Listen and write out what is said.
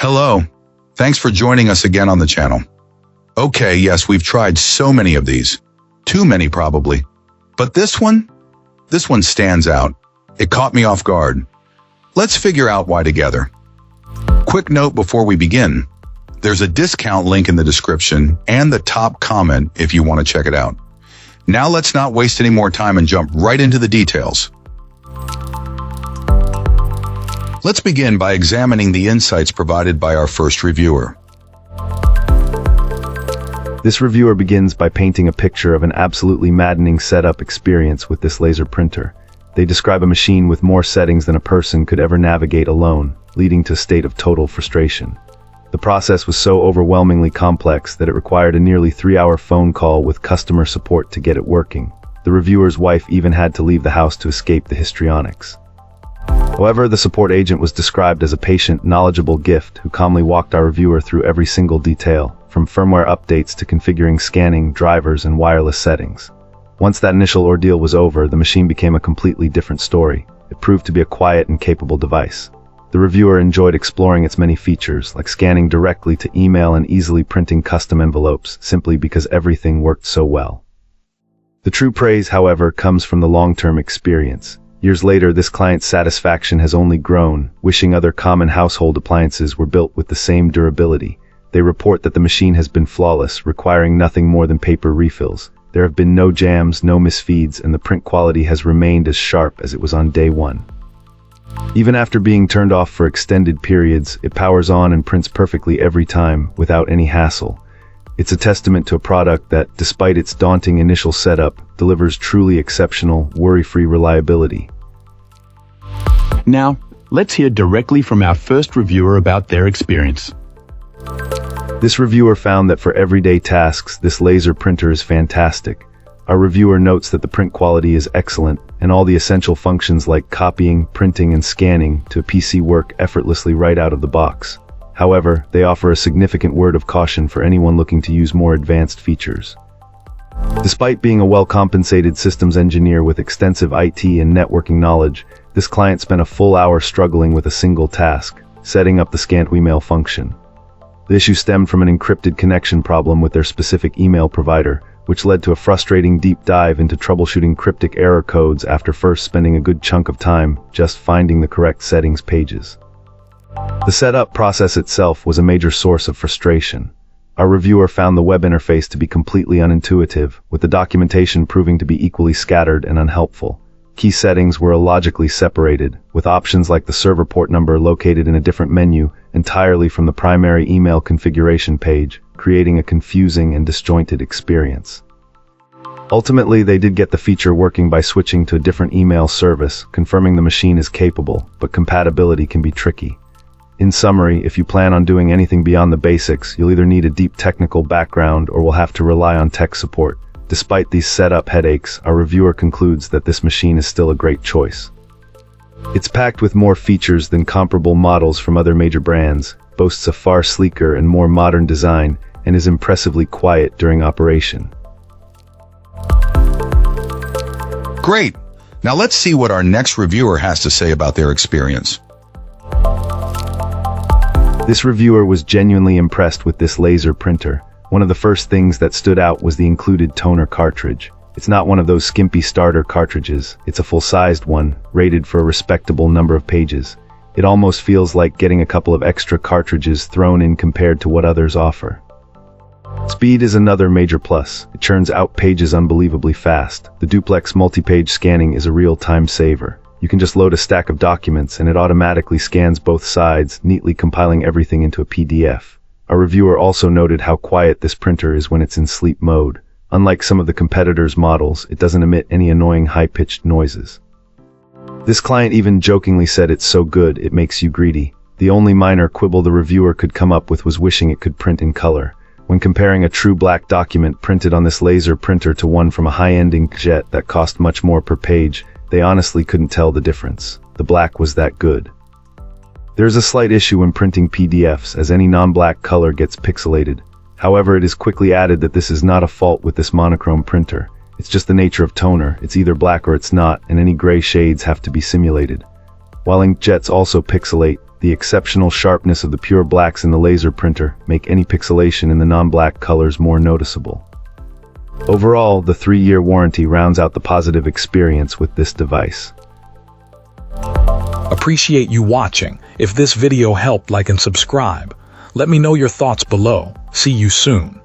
Hello. Thanks for joining us again on the channel. Okay, yes, we've tried so many of these. Too many probably. But this one stands out. It caught me off guard. Let's figure out why together. Quick note before we begin. There's a discount link in the description and the top comment if you want to check it out. Now let's not waste any more time and jump right into the details. Let's begin by examining the insights provided by our first reviewer. This reviewer begins by painting a picture of an absolutely maddening setup experience with this laser printer. They describe a machine with more settings than a person could ever navigate alone, leading to a state of total frustration. The process was so overwhelmingly complex that it required a nearly 3-hour phone call with customer support to get it working. The reviewer's wife even had to leave the house to escape the histrionics. However, the support agent was described as a patient, knowledgeable gift who calmly walked our reviewer through every single detail, from firmware updates to configuring scanning, drivers, and wireless settings. Once that initial ordeal was over, the machine became a completely different story. It proved to be a quiet and capable device. The reviewer enjoyed exploring its many features, like scanning directly to email and easily printing custom envelopes, simply because everything worked so well. The true praise, however, comes from the long-term experience. Years later, this client's satisfaction has only grown, wishing other common household appliances were built with the same durability. They report that the machine has been flawless, requiring nothing more than paper refills. There have been no jams, no misfeeds, and the print quality has remained as sharp as it was on day one. Even after being turned off for extended periods, it powers on and prints perfectly every time, without any hassle. It's a testament to a product that, despite its daunting initial setup, delivers truly exceptional, worry-free reliability. Now, let's hear directly from our first reviewer about their experience. This reviewer found that for everyday tasks, this laser printer is fantastic. Our reviewer notes that the print quality is excellent, and all the essential functions like copying, printing, and scanning to a PC work effortlessly right out of the box. However, they offer a significant word of caution for anyone looking to use more advanced features. Despite being a well-compensated systems engineer with extensive IT and networking knowledge, this client spent a full hour struggling with a single task, setting up the scanned email function. The issue stemmed from an encrypted connection problem with their specific email provider, which led to a frustrating deep dive into troubleshooting cryptic error codes after first spending a good chunk of time just finding the correct settings pages. The setup process itself was a major source of frustration. Our reviewer found the web interface to be completely unintuitive, with the documentation proving to be equally scattered and unhelpful. Key settings were illogically separated, with options like the server port number located in a different menu entirely from the primary email configuration page, creating a confusing and disjointed experience. Ultimately, they did get the feature working by switching to a different email service, confirming the machine is capable, but compatibility can be tricky. In summary, if you plan on doing anything beyond the basics, you'll either need a deep technical background or will have to rely on tech support. Despite these setup headaches, our reviewer concludes that this machine is still a great choice. It's packed with more features than comparable models from other major brands, boasts a far sleeker and more modern design, and is impressively quiet during operation. Great! Now let's see what our next reviewer has to say about their experience. This reviewer was genuinely impressed with this laser printer. One of the first things that stood out was the included toner cartridge. It's not one of those skimpy starter cartridges, it's a full-sized one, rated for a respectable number of pages. It almost feels like getting a couple of extra cartridges thrown in compared to what others offer. Speed is another major plus. It churns out pages unbelievably fast. The duplex multi-page scanning is a real time saver. You can just load a stack of documents and it automatically scans both sides, neatly compiling everything into a PDF. Our reviewer also noted how quiet this printer is when it's in sleep mode. Unlike some of the competitors' models, it doesn't emit any annoying high-pitched noises. This client even jokingly said it's so good it makes you greedy. The only minor quibble the reviewer could come up with was wishing it could print in color. When comparing a true black document printed on this laser printer to one from a high-end inkjet that cost much more per page, they honestly couldn't tell the difference. The black was that good. There is a slight issue when printing PDFs, as any non-black color gets pixelated. However, it is quickly added that this is not a fault with this monochrome printer. It's just the nature of toner. It's either black or it's not, and any gray shades have to be simulated. While inkjets also pixelate, The exceptional sharpness of the pure blacks in the laser printer make any pixelation in the non-black colors more noticeable. Overall, the 3-year warranty rounds out the positive experience with this device. Appreciate you watching. If this video helped, like and subscribe. Let me know your thoughts below. See you soon.